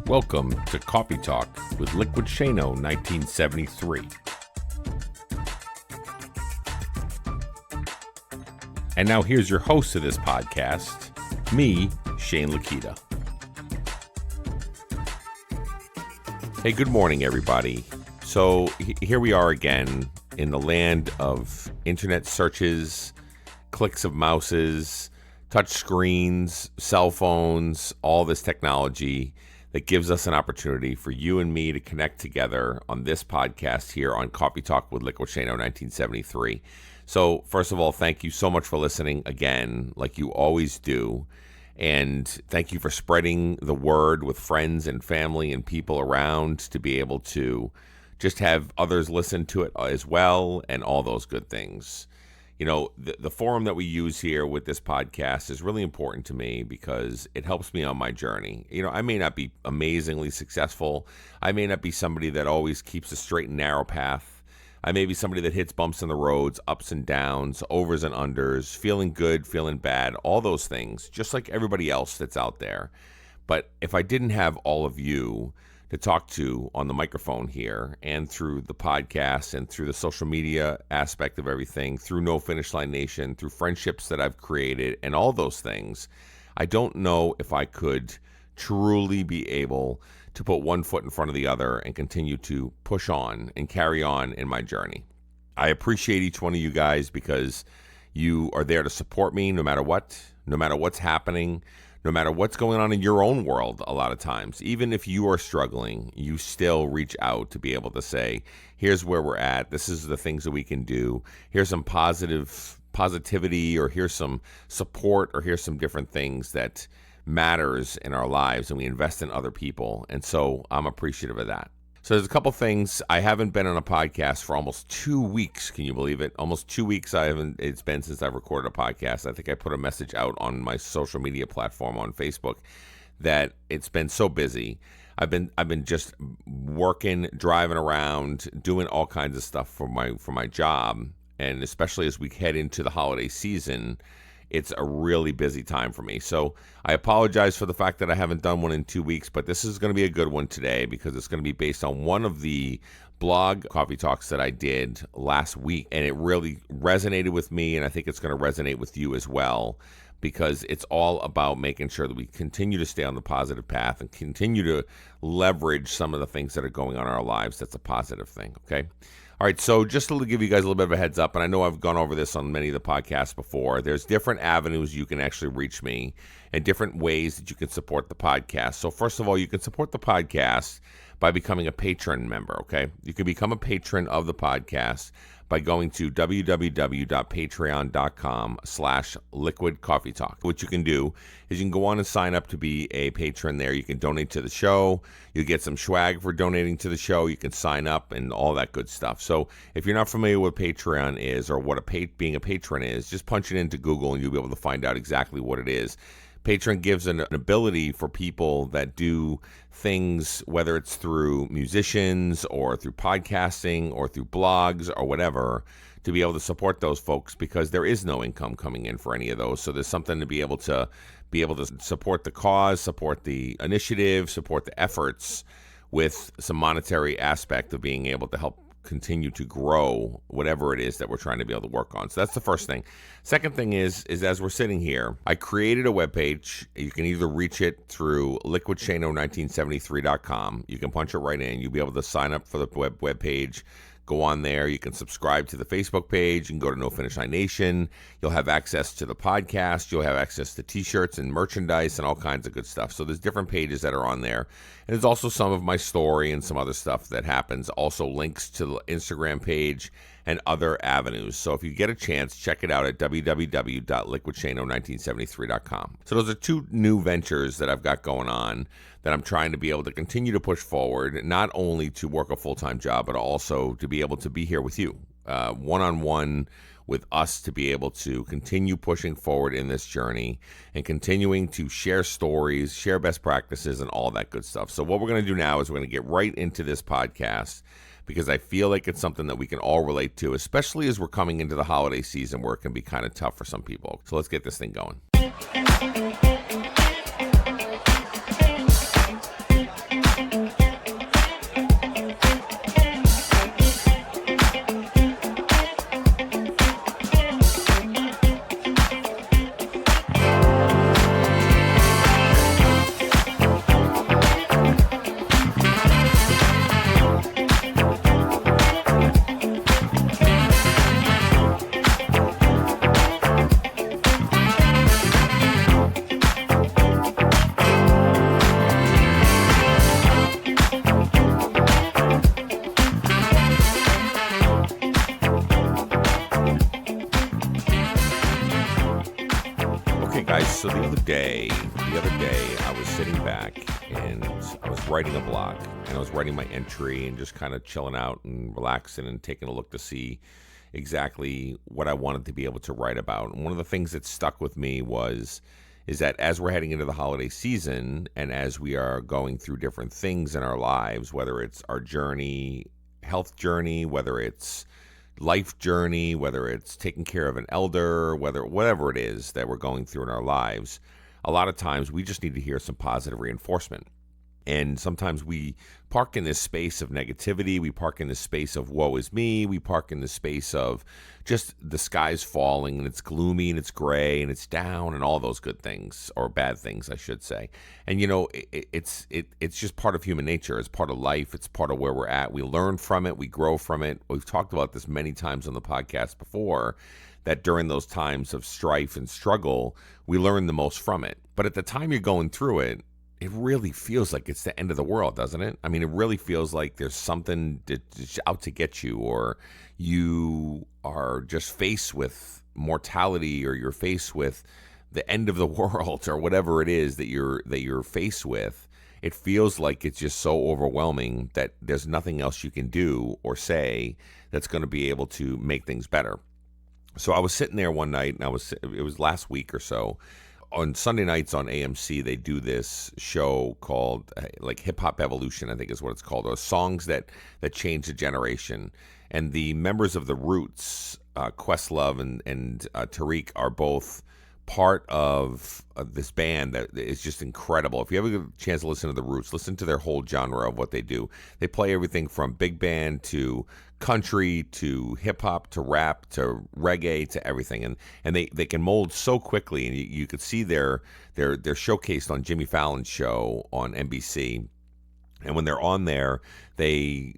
Welcome to Coffee Talk with Liquidshano 1973. And now here's your host of this podcast, me, Shane Lakita. Hey, good morning, everybody. So here we are again in the land of internet searches, clicks of mouses, touch screens, cell phones, all this technology that gives us an opportunity for you and me to connect together on this podcast here on Coffee Talk with Liquidshano 1973. So first of all, thank you so much for listening again, like you always do. And thank you for spreading the word with friends and family and people around to be able to just have others listen to it as well and all those good things. You know, the forum that we use here with this podcast is really important to me because it helps me on my journey. You know, I may not be amazingly successful. I may not be somebody that always keeps a straight and narrow path. I may be somebody that hits bumps in the roads, ups and downs, overs and unders, feeling good, feeling bad, all those things, just like everybody else that's out there. But if I didn't have all of you to talk to on the microphone here and through the podcast and through the social media aspect of everything, through No Finish Line Nation, through friendships that I've created and all those things, I don't know if I could truly be able to put one foot in front of the other and continue to push on and carry on in my journey. I appreciate each one of you guys because you are there to support me no matter what, no matter what's happening, no matter what's going on in your own world. A lot of times, even if you are struggling, you still reach out to be able to say, here's where we're at. This is the things that we can do. Here's some positivity, or here's some support, or here's some different things that matters in our lives, and we invest in other people. And so I'm appreciative of that. So there's a couple things. I haven't been on a podcast for almost 2 weeks. Can you believe it? Almost 2 weeks it's been since I've recorded a podcast. I think I put a message out on my social media platform on Facebook that it's been so busy. I've been just working, driving around, doing all kinds of stuff for my job, and especially as we head into the holiday season, it's a really busy time for me. So I apologize for the fact that I haven't done one in 2 weeks, but this is going to be a good one today because it's going to be based on one of the blog coffee talks that I did last week. And it really resonated with me, and I think it's going to resonate with you as well, because it's all about making sure that we continue to stay on the positive path and continue to leverage some of the things that are going on in our lives. That's a positive thing, okay? All right, so just to give you guys a little bit of a heads up, and I know I've gone over this on many of the podcasts before, there's different avenues you can actually reach me and different ways that you can support the podcast. So first of all, you can support the podcast by becoming a patron member, okay? You can become a patron of the podcast by going to www.patreon.com/liquidcoffeetalk. What you can do is you can go on and sign up to be a patron there. You can donate to the show. You get some swag for donating to the show. You can sign up and all that good stuff. So if you're not familiar with what Patreon is or what being a patron is, just punch it into Google and you'll be able to find out exactly what it is. Patreon gives an ability for people that do things, whether it's through musicians or through podcasting or through blogs or whatever, to be able to support those folks because there is no income coming in for any of those. So there's something to be able to support the cause, support the initiative, support the efforts with some monetary aspect of being able to help continue to grow whatever it is that we're trying to be able to work on. So that's the first thing. Second thing is as we're sitting here, I created a webpage. You can either reach it through liquidshano1973.com. You can punch it right in. You'll be able to sign up for the webpage. Go on there. You can subscribe to the Facebook page. You can go to No Finish Line Nation. You'll have access to the podcast. You'll have access to t-shirts and merchandise and all kinds of good stuff. So there's different pages that are on there. And there's also some of my story and some other stuff that happens. Also links to the Instagram page and other avenues. So if you get a chance, check it out at www.liquidshano1973.com. So those are two new ventures that I've got going on that I'm trying to be able to continue to push forward, not only to work a full-time job, but also to be able to be here with you, one-on-one with us, to be able to continue pushing forward in this journey and continuing to share stories, share best practices, and all that good stuff. So what we're going to do now is we're going to get right into this podcast because I feel like it's something that we can all relate to, especially as we're coming into the holiday season where it can be kind of tough for some people. So let's get this thing going. So the other day, I was sitting back and I was writing a blog, and I was writing my entry and just kind of chilling out and relaxing and taking a look to see exactly what I wanted to be able to write about. And one of the things that stuck with me is that as we're heading into the holiday season and as we are going through different things in our lives, whether it's our journey, health journey, whether it's life journey, whether it's taking care of an elder, whatever it is that we're going through in our lives, a lot of times we just need to hear some positive reinforcement. And sometimes we park in this space of negativity. We park in this space of woe is me. We park in this space of just the sky's falling and it's gloomy and it's gray and it's down and all those good things, or bad things, I should say. And it's just part of human nature. It's part of life. It's part of where we're at. We learn from it. We grow from it. We've talked about this many times on the podcast before, that during those times of strife and struggle, we learn the most from it. But at the time you're going through it, it really feels like it's the end of the world, doesn't it? I mean, it really feels like there's something that's out to get you, or you are just faced with mortality, or you're faced with the end of the world, or whatever it is that you're faced with. It feels like it's just so overwhelming that there's nothing else you can do or say that's going to be able to make things better. So I was sitting there one night, and it was last week or so. On Sunday nights on AMC, they do this show called like Hip Hop Evolution, I think is what it's called. Those songs that change a generation. And the members of the Roots, Questlove and Tariq, are both part of this band that is just incredible. If you ever get a chance to listen to the Roots, listen to their whole genre of what they do. They play everything from big band to country to hip hop to rap to reggae to everything, and they can mold so quickly, and you could see they're showcased on Jimmy Fallon's show on NBC. And when they're on there, they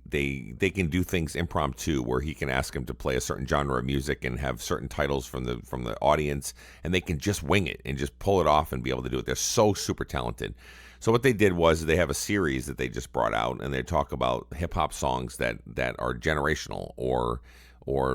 can do things impromptu, where he can ask them to play a certain genre of music and have certain titles from the audience, and they can just wing it and just pull it off and be able to do it. They're so super talented. So what they did was they have a series that they just brought out, and they talk about hip hop songs that are generational, or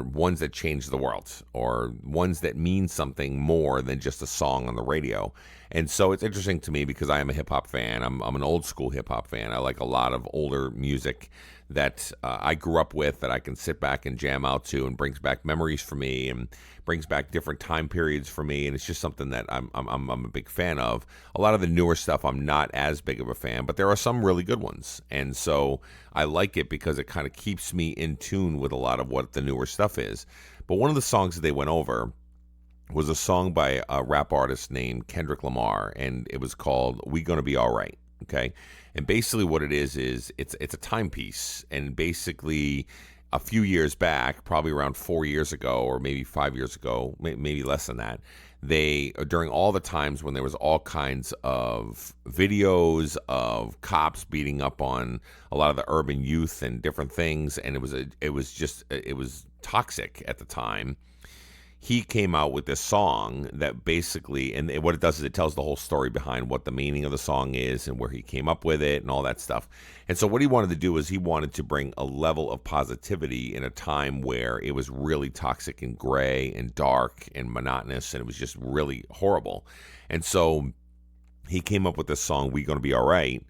ones that change the world, or ones that mean something more than just a song on the radio. And so it's interesting to me because I am a hip hop fan. I'm an old school hip hop fan. I like a lot of older music that I grew up with, that I can sit back and jam out to, and brings back memories for me and brings back different time periods for me. And it's just something that I'm a big fan of. A lot of the newer stuff I'm not as big of a fan, but there are some really good ones. And so I like it because it kind of keeps me in tune with a lot of what the newer stuff is. But one of the songs that they went over was a song by a rap artist named Kendrick Lamar, and it was called "We Gonna Be All Right." Okay, and basically what it is it's a timepiece, and basically a few years back, probably around 4 years ago, or maybe 5 years ago, maybe less than that, they, during all the times when there was all kinds of videos of cops beating up on a lot of the urban youth and different things, and it was toxic at the time. He came out with this song that basically, and what it does is it tells the whole story behind what the meaning of the song is and where he came up with it and all that stuff. And so what he wanted to do is he wanted to bring a level of positivity in a time where it was really toxic and gray and dark and monotonous, and it was just really horrible. And so he came up with this song, "We Gonna Be All Right,"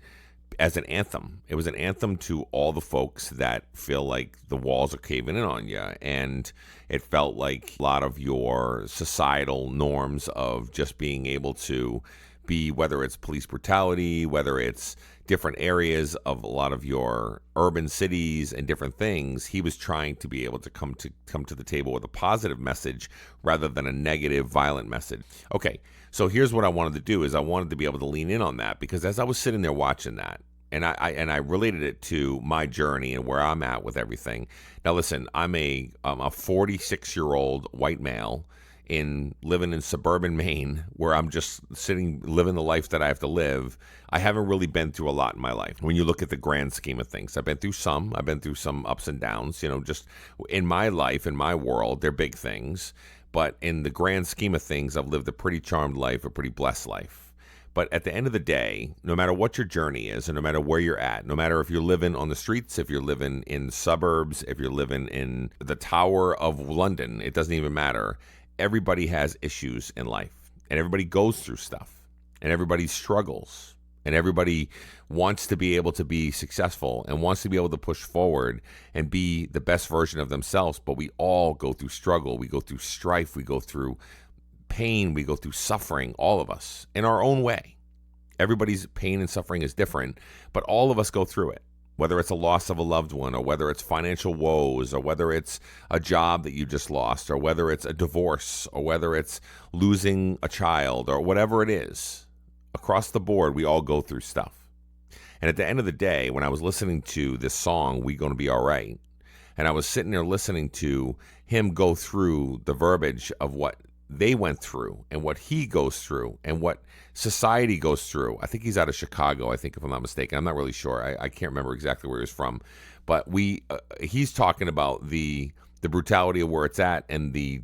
as an anthem. It was an anthem to all the folks that feel like the walls are caving in on you, and it felt like a lot of your societal norms of just being able to be, whether it's police brutality, whether it's different areas of a lot of your urban cities and different things. He was trying to be able to come to the table with a positive message rather than a negative, violent message. Okay, so here's what I wanted to do is I wanted to be able to lean in on that, because as I was sitting there watching that, and I related it to my journey and where I'm at with everything. Now listen, I'm a 46-year-old white male living in suburban Maine, where I'm just living the life that I have to live. I haven't really been through a lot in my life. When you look at the grand scheme of things, I've been through some ups and downs, just in my life, in my world, they're big things. But in the grand scheme of things, I've lived a pretty charmed life, a pretty blessed life. But at the end of the day, no matter what your journey is, and no matter where you're at, no matter if you're living on the streets, if you're living in suburbs, if you're living in the Tower of London, it doesn't even matter. Everybody has issues in life. and everybody goes through stuff, and everybody struggles, and everybody wants to be able to be successful and wants to be able to push forward and be the best version of themselves. But we all go through struggle. We go through strife. We go through pain. We go through suffering, all of us, in our own way. Everybody's pain and suffering is different, but all of us go through it. Whether it's a loss of a loved one, or whether it's financial woes, or whether it's a job that you just lost, or whether it's a divorce, or whether it's losing a child, or whatever it is, across the board, we all go through stuff. And at the end of the day, when I was listening to this song, We Gonna Be All Right, and I was sitting there listening to him go through the verbiage of what they went through and what he goes through and what society goes through. I think he's out of Chicago, I think, if I'm not mistaken. I'm not really sure. I can't remember exactly where he was from. But he's talking about the brutality of where it's at and the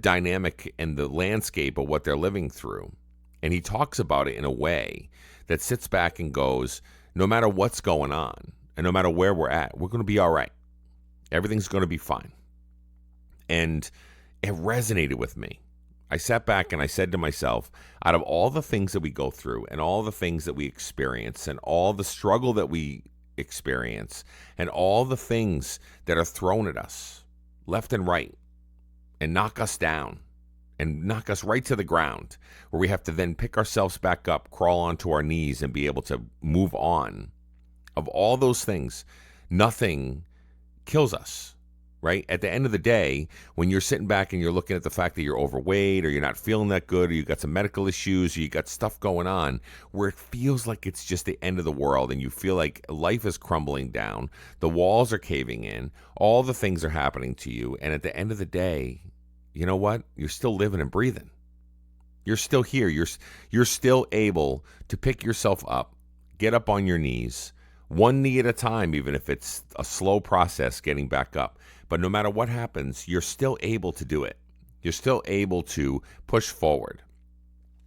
dynamic and the landscape of what they're living through. And he talks about it in a way that sits back and goes, no matter what's going on and no matter where we're at, we're going to be all right. Everything's going to be fine. And it resonated with me. I sat back and I said to myself, out of all the things that we go through and all the things that we experience and all the struggle that we experience and all the things that are thrown at us left and right and knock us down and knock us right to the ground, where we have to then pick ourselves back up, crawl onto our knees, and be able to move on. Of all those things, nothing kills us. Right? At the end of the day, when you're sitting back and you're looking at the fact that you're overweight or you're not feeling that good or you got some medical issues or you got stuff going on where it feels like it's just the end of the world and you feel like life is crumbling down, the walls are caving in, all the things are happening to you, and at the end of the day, you know what? You're still living and breathing. You're still here. You're still able to pick yourself up, get up on your knees, one knee at a time, even if it's a slow process getting back up. But no matter what happens, you're still able to do it. You're still able to push forward.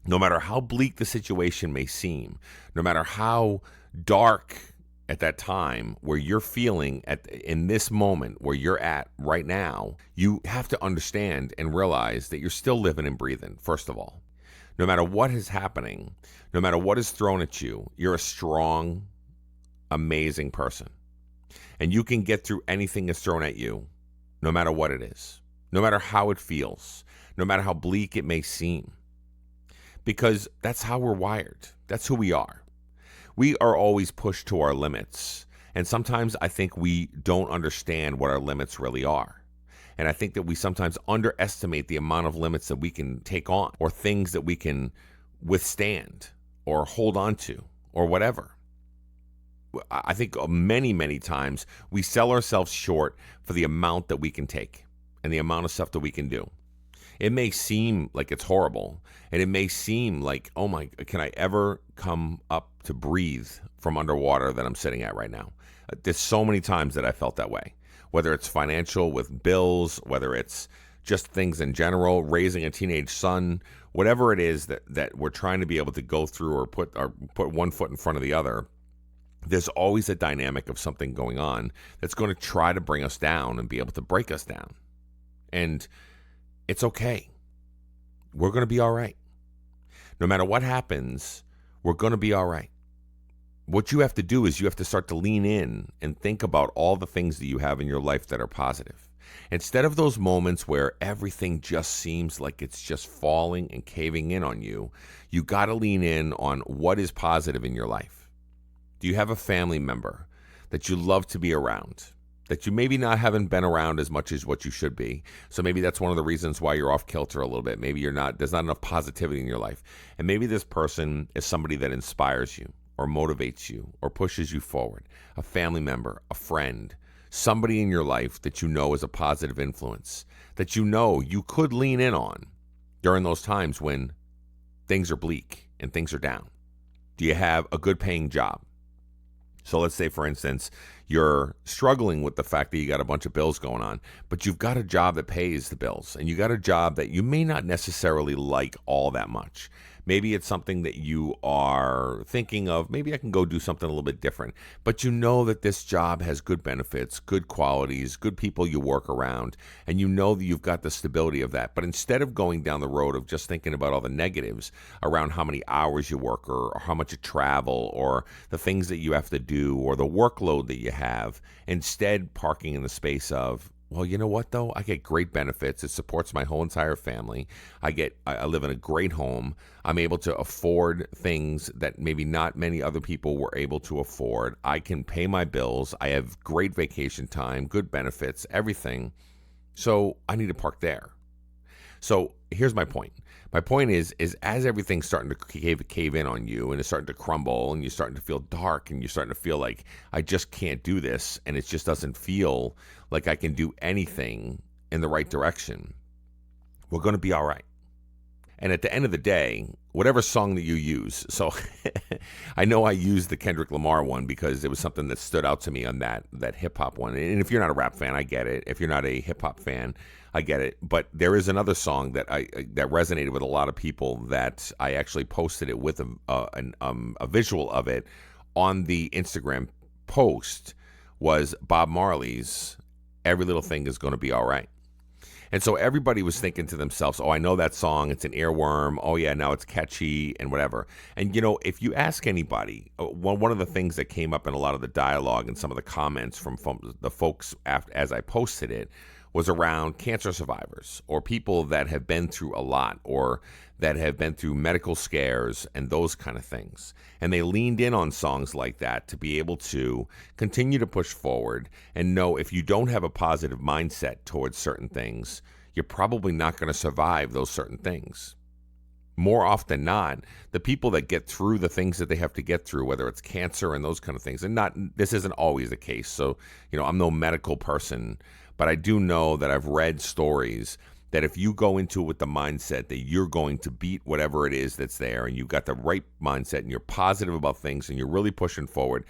No matter how bleak the situation may seem, no matter how dark at that time where you're feeling in this moment where you're at right now, you have to understand and realize that you're still living and breathing, first of all. No matter what is happening, no matter what is thrown at you, you're a strong, amazing person. And you can get through anything that's thrown at you, no matter what it is, no matter how it feels, no matter how bleak it may seem. Because that's how we're wired. That's who we are. We are always pushed to our limits. And sometimes I think we don't understand what our limits really are. And I think that we sometimes underestimate the amount of limits that we can take on or things that we can withstand or hold on to or whatever. I think many, many times we sell ourselves short for the amount that we can take and the amount of stuff that we can do. It may seem like it's horrible, and it may seem like, oh my, can I ever come up to breathe from underwater that I'm sitting at right now? There's so many times that I felt that way, whether it's financial with bills, whether it's just things in general, raising a teenage son, whatever it is that we're trying to be able to go through or put one foot in front of the other. There's always a dynamic of something going on that's going to try to bring us down and be able to break us down. And it's okay. We're going to be all right. No matter what happens, we're going to be all right. What you have to do is you have to start to lean in and think about all the things that you have in your life that are positive. Instead of those moments where everything just seems like it's just falling and caving in on you, you got to lean in on what is positive in your life. Do you have a family member that you love to be around, that you maybe haven't been around as much as what you should be? So maybe that's one of the reasons why you're off kilter a little bit. Maybe there's not enough positivity in your life. And maybe this person is somebody that inspires you or motivates you or pushes you forward. A family member, a friend, somebody in your life that you know is a positive influence, that you know you could lean in on during those times when things are bleak and things are down. Do you have a good paying job? So let's say, for instance, you're struggling with the fact that you got a bunch of bills going on, but you've got a job that pays the bills, and you got a job that you may not necessarily like all that much. Maybe it's something that you are thinking of. Maybe I can go do something a little bit different. But you know that this job has good benefits, good qualities, good people you work around, and you know that you've got the stability of that. But instead of going down the road of just thinking about all the negatives around how many hours you work or how much you travel or the things that you have to do or the workload that you have, instead parking in the space of, well, you know what, though? I get great benefits. It supports my whole entire family. I live in a great home. I'm able to afford things that maybe not many other people were able to afford. I can pay my bills. I have great vacation time, good benefits, everything. So I need to park there. So here's my point. My point is as everything's starting to cave in on you and it's starting to crumble and you're starting to feel dark and you're starting to feel like I just can't do this and it just doesn't feel like I can do anything in the right direction, we're going to be all right. And at the end of the day, whatever song that you use, so I know I used the Kendrick Lamar one because it was something that stood out to me on that hip-hop one. And if you're not a rap fan, I get it. If you're not a hip-hop fan, I get it. But there is another song that that resonated with a lot of people that I actually posted it with a visual of it on the Instagram post was Bob Marley's Every Little Thing Is Gonna Be All Right. And so everybody was thinking to themselves, oh, I know that song. It's an earworm. Oh, yeah, now it's catchy and whatever. And, you know, if you ask anybody, one of the things that came up in a lot of the dialogue and some of the comments from the folks as I posted it was around cancer survivors or people that have been through a lot or that have been through medical scares and those kind of things. And they leaned in on songs like that to be able to continue to push forward and know if you don't have a positive mindset towards certain things, you're probably not going to survive those certain things. More often than not, the people that get through the things that they have to get through, whether it's cancer and those kind of things, and this isn't always the case. So, you know, I'm no medical person, but I do know that I've read stories that if you go into it with the mindset that you're going to beat whatever it is that's there and you've got the right mindset and you're positive about things and you're really pushing forward,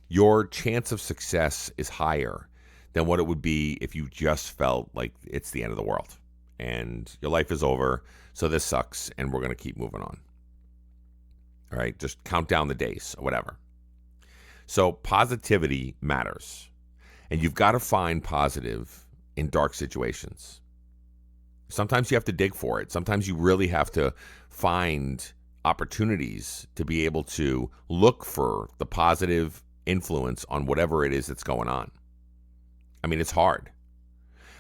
your chance of success is higher than what it would be if you just felt like it's the end of the world and your life is over, so this sucks and we're going to keep moving on. All right, just count down the days or whatever. So positivity matters. And you've got to find positive in dark situations. Sometimes you have to dig for it. Sometimes you really have to find opportunities to be able to look for the positive influence on whatever it is that's going on. I mean, it's hard.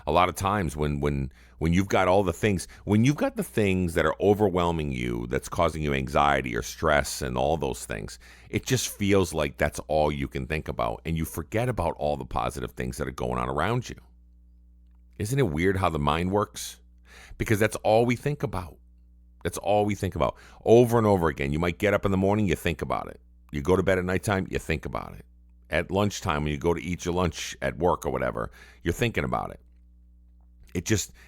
A lot of times when you've got all the things, when you've got the things that are overwhelming you, that's causing you anxiety or stress and all those things, it just feels like that's all you can think about. And you forget about all the positive things that are going on around you. Isn't it weird how the mind works? Because that's all we think about. That's all we think about over and over again. You might get up in the morning, you think about it. You go to bed at nighttime, you think about it. At lunchtime, when you go to eat your lunch at work or whatever, you're thinking about it.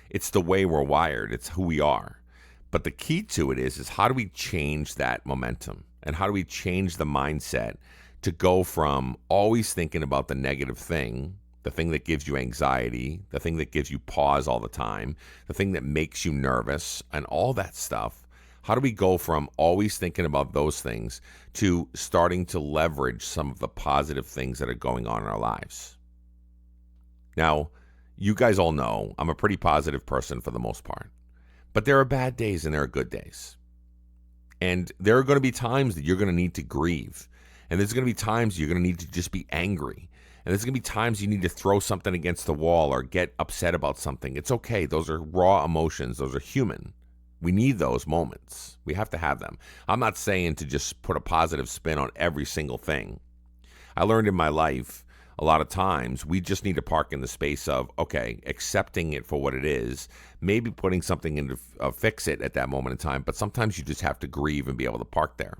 It's the way we're wired. It's who we are. But the key to it is how do we change that momentum? And how do we change the mindset to go from always thinking about the negative thing, the thing that gives you anxiety, the thing that gives you pause all the time, the thing that makes you nervous, and all that stuff? How do we go from always thinking about those things to starting to leverage some of the positive things that are going on in our lives? Now, you guys all know I'm a pretty positive person for the most part. But there are bad days and there are good days. And there are going to be times that you're going to need to grieve. And there's going to be times you're going to need to just be angry. And there's going to be times you need to throw something against the wall or get upset about something. It's okay. Those are raw emotions. Those are human. We need those moments. We have to have them. I'm not saying to just put a positive spin on every single thing. I learned in my life a lot of times we just need to park in the space of, okay, accepting it for what it is, maybe putting something in to fix it at that moment in time, but sometimes you just have to grieve and be able to park there.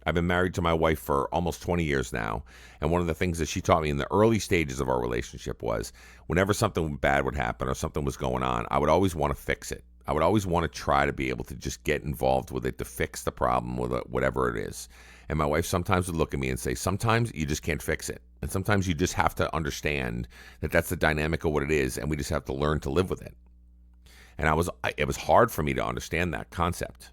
I've been married to my wife for almost 20 years now, and one of the things that she taught me in the early stages of our relationship was whenever something bad would happen or something was going on, I would always want to fix it. I would always want to try to be able to just get involved with it to fix the problem with it, whatever it is. And my wife sometimes would look at me and say, sometimes you just can't fix it. And sometimes you just have to understand that that's the dynamic of what it is, and we just have to learn to live with it. And it was hard for me to understand that concept.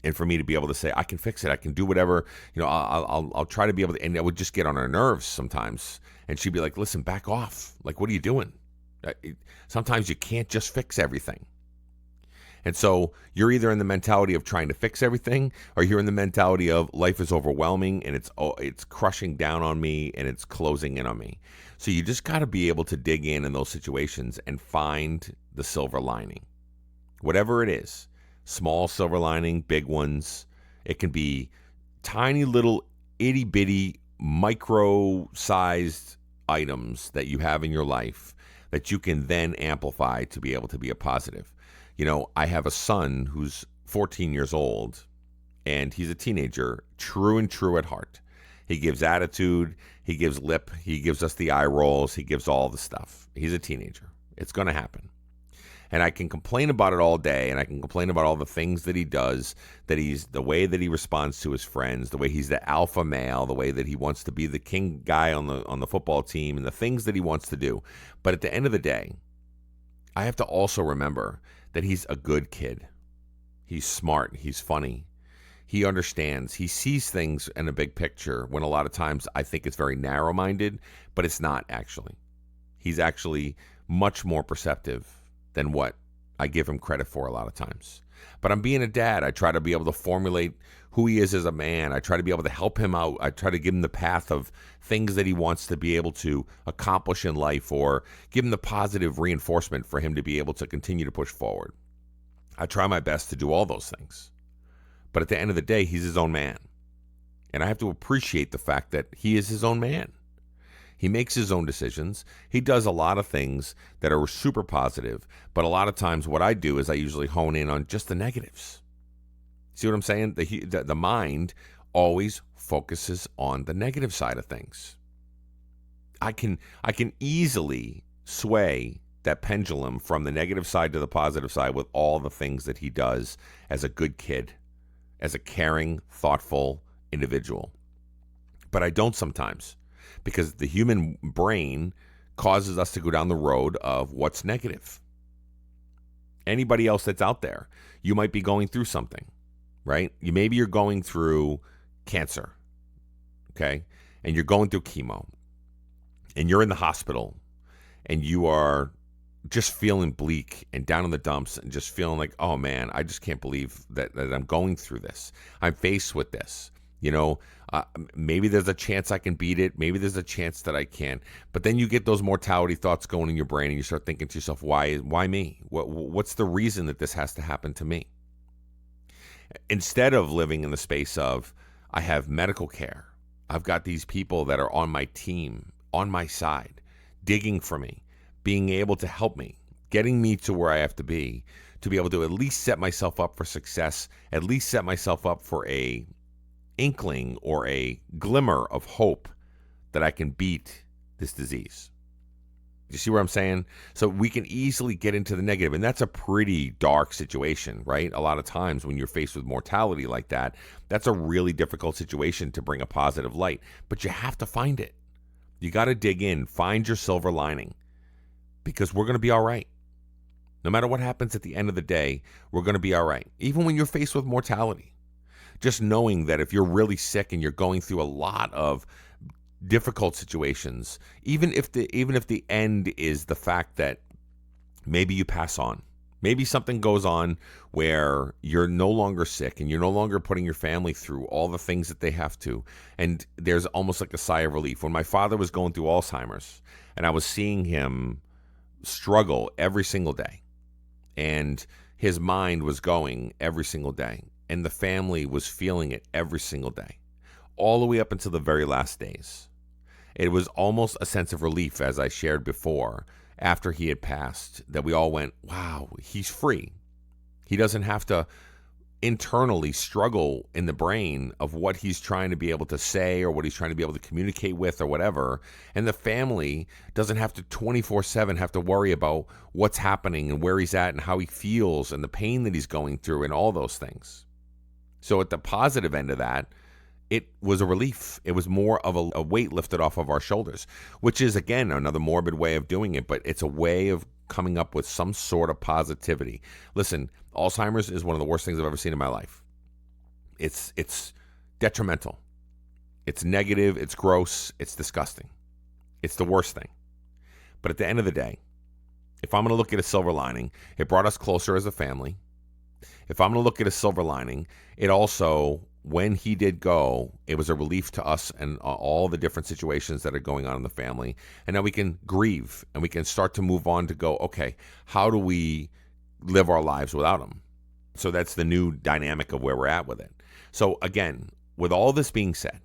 And for me to be able to say, I can fix it, I can do whatever, I'll try to be able to, and I would just get on her nerves sometimes. And she'd be like, listen, back off. Like, what are you doing? Sometimes you can't just fix everything. And so you're either in the mentality of trying to fix everything, or you're in the mentality of life is overwhelming and it's crushing down on me and it's closing in on me. So you just got to be able to dig in those situations and find the silver lining. Whatever it is, small silver lining, big ones. It can be tiny little itty bitty micro-sized items that you have in your life that you can then amplify to be able to be a positive. I have a son who's 14 years old, and he's a teenager, true and true at heart. He gives attitude, he gives lip, he gives us the eye rolls, he gives all the stuff. He's a teenager. It's going to happen. And I can complain about it all day, and I can complain about all the things that he does, that he's the way that he responds to his friends, the way he's the alpha male, the way that he wants to be the king guy on the football team, and the things that he wants to do. But at the end of the day, I have to also remember that he's a good kid. He's smart. He's funny. He understands. He sees things in a big picture when a lot of times I think it's very narrow-minded, but it's not actually. He's actually much more perceptive than what I give him credit for a lot of times. But I'm being a dad. I try to be able to formulate who he is as a man. I try to be able to help him out. I try to give him the path of things that he wants to be able to accomplish in life, or give him the positive reinforcement for him to be able to continue to push forward. I try my best to do all those things. But at the end of the day, he's his own man. And I have to appreciate the fact that he is his own man. He makes his own decisions. He does a lot of things that are super positive, but a lot of times what I do is I usually hone in on just the negatives. See what I'm saying? The mind always focuses on the negative side of things. I can easily sway that pendulum from the negative side to the positive side with all the things that he does as a good kid, as a caring, thoughtful individual. But I don't sometimes, because the human brain causes us to go down the road of what's negative. Anybody else that's out there, you might be going through something, right? Maybe you're going through cancer, okay? And you're going through chemo, and you're in the hospital, and you are just feeling bleak and down in the dumps and just feeling like, oh man, I just can't believe that I'm going through this. I'm faced with this. Maybe there's a chance I can beat it. Maybe there's a chance that I can't. But then you get those mortality thoughts going in your brain, and you start thinking to yourself, why me? What's the reason that this has to happen to me? Instead of living in the space of, I have medical care. I've got these people that are on my team, on my side, digging for me, being able to help me, getting me to where I have to be to be able to at least set myself up for success, at least set myself up for a inkling or a glimmer of hope that I can beat this disease. You see what I'm saying? So we can easily get into the negative, and that's a pretty dark situation, right? A lot of times when you're faced with mortality like that, that's a really difficult situation to bring a positive light, but you have to find it. You got to dig in, find your silver lining, because we're going to be all right. No matter what happens at the end of the day, we're going to be all right. Even when you're faced with mortality, just knowing that if you're really sick and you're going through a lot of difficult situations, even if the end is the fact that maybe you pass on, maybe something goes on where you're no longer sick and you're no longer putting your family through all the things that they have to, and there's almost like a sigh of relief. When my father was going through Alzheimer's and I was seeing him struggle every single day, and his mind was going every single day, and the family was feeling it every single day, all the way up until the very last days. It was almost a sense of relief, as I shared before, after he had passed, that we all went, wow, he's free. He doesn't have to internally struggle in the brain of what he's trying to be able to say or what he's trying to be able to communicate with or whatever. And the family doesn't have to 24/7 have to worry about what's happening and where he's at and how he feels and the pain that he's going through and all those things. So at the positive end of that, it was a relief. It was more of a weight lifted off of our shoulders, which is, again, another morbid way of doing it, but it's a way of coming up with some sort of positivity. Listen, Alzheimer's is one of the worst things I've ever seen in my life. It's detrimental. It's negative, it's gross, it's disgusting. It's the worst thing. But at the end of the day, if I'm going to look at a silver lining, it brought us closer as a family. If I'm going to look at a silver lining, it also, when he did go, it was a relief to us and all the different situations that are going on in the family. And now we can grieve and we can start to move on to go, okay, how do we live our lives without him? So that's the new dynamic of where we're at with it. So again, with all this being said,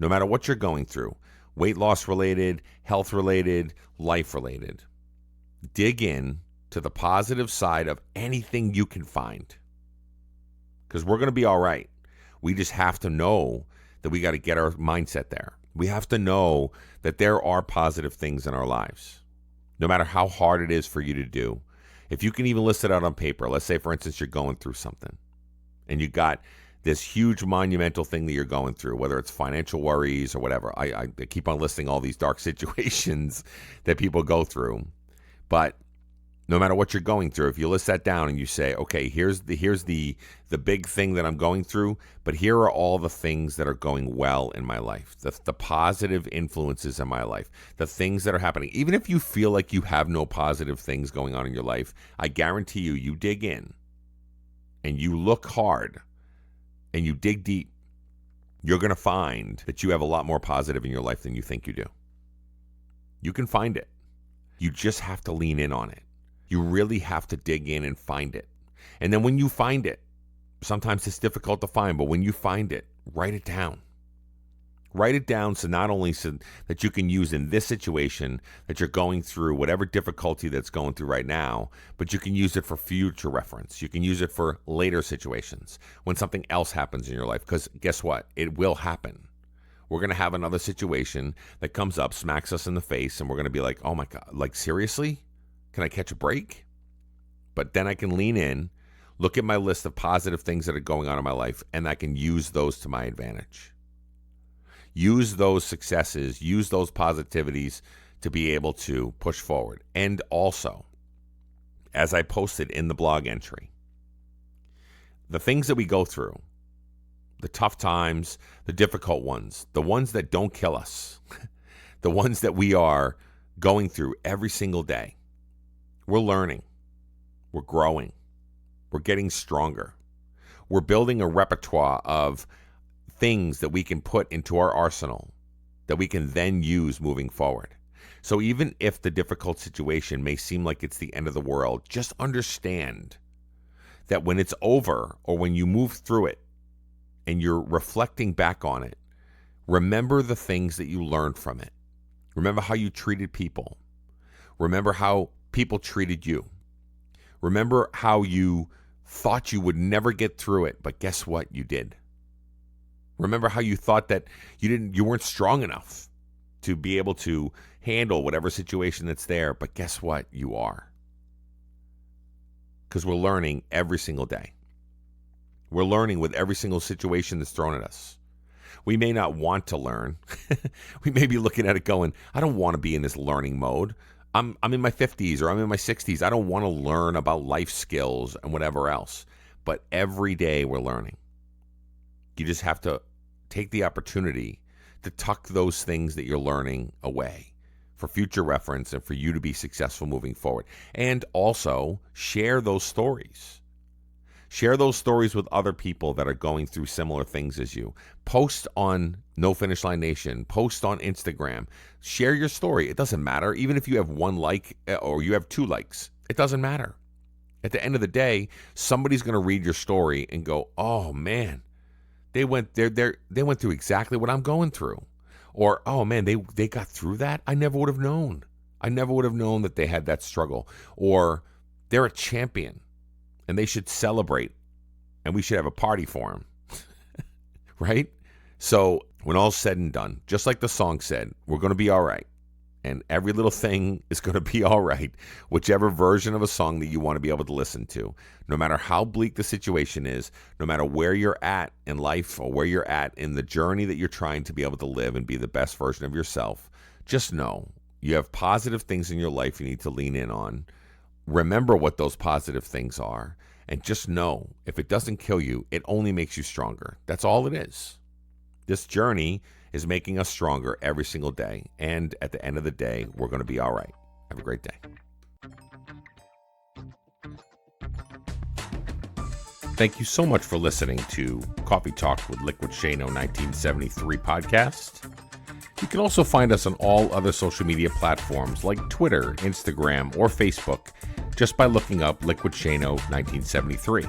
no matter what you're going through, weight loss related, health related, life related, dig in to the positive side of anything you can find. Because we're going to be all right. We just have to know that we got to get our mindset there. We have to know that there are positive things in our lives, no matter how hard it is for you to do. If you can even list it out on paper, let's say, for instance, you're going through something and you got this huge monumental thing that you're going through, whether it's financial worries or whatever. I keep on listing all these dark situations that people go through. But no matter what you're going through, if you list that down and you say, okay, here's the big thing that I'm going through, but here are all the things that are going well in my life, the positive influences in my life, the things that are happening. Even if you feel like you have no positive things going on in your life, I guarantee you dig in and you look hard and you dig deep, you're going to find that you have a lot more positive in your life than you think you do. You can find it. You just have to lean in on it. You really have to dig in and find it. And then when you find it, sometimes it's difficult to find, but when you find it, write it down. Write it down so not only so that you can use in this situation that you're going through, whatever difficulty that's going through right now, but you can use it for future reference. You can use it for later situations when something else happens in your life. Because guess what? It will happen. We're going to have another situation that comes up, smacks us in the face, and we're going to be like, oh my God, like seriously? Can I catch a break? But then I can lean in, look at my list of positive things that are going on in my life, and I can use those to my advantage. Use those successes, use those positivities to be able to push forward. And also, as I posted in the blog entry, the things that we go through, the tough times, the difficult ones, the ones that don't kill us, the ones that we are going through every single day, we're learning, we're growing, we're getting stronger. We're building a repertoire of things that we can put into our arsenal that we can then use moving forward. So even if the difficult situation may seem like it's the end of the world, just understand that when it's over or when you move through it and you're reflecting back on it, remember the things that you learned from it. Remember how you treated people. Remember how people treated you. Remember how you thought you would never get through it, but guess what? You did. Remember how you thought that you weren't strong enough to be able to handle whatever situation that's there, but guess what? You are. Because we're learning every single day. We're learning with every single situation that's thrown at us. We may not want to learn. We may be looking at it going, I don't want to be in this learning mode. I'm in my 50s or I'm in my 60s. I don't want to learn about life skills and whatever else. But every day we're learning. You just have to take the opportunity to tuck those things that you're learning away for future reference and for you to be successful moving forward. And also share those stories. Share those stories with other people that are going through similar things as you. Post on No Finish Line Nation. Post on Instagram. Share your story. It doesn't matter. Even if you have 1 like or you have 2 likes, it doesn't matter. At the end of the day, somebody's going to read your story and go, oh man, they went through exactly what I'm going through. Or, oh man, they got through that? I never would have known. I never would have known that they had that struggle. Or they're a champion. And they should celebrate, and we should have a party for them, right? So when all's said and done, just like the song said, we're going to be all right. And every little thing is going to be all right, whichever version of a song that you want to be able to listen to. No matter how bleak the situation is, no matter where you're at in life or where you're at in the journey that you're trying to be able to live and be the best version of yourself, just know you have positive things in your life you need to lean in on. Remember what those positive things are, And just know, if it doesn't kill you, it only makes you stronger. That's all it is. This journey is making us stronger every single day. And at the end of the day, we're going to be all right. Have a great day. Thank you so much for listening to Coffee Talk with Liquidshano 1973 podcast. You can also find us on all other social media platforms like Twitter, Instagram, or Facebook just by looking up Liquidshano 1973.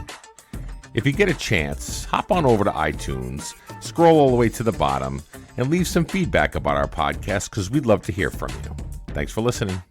If you get a chance, hop on over to iTunes, scroll all the way to the bottom, and leave some feedback about our podcast because we'd love to hear from you. Thanks for listening.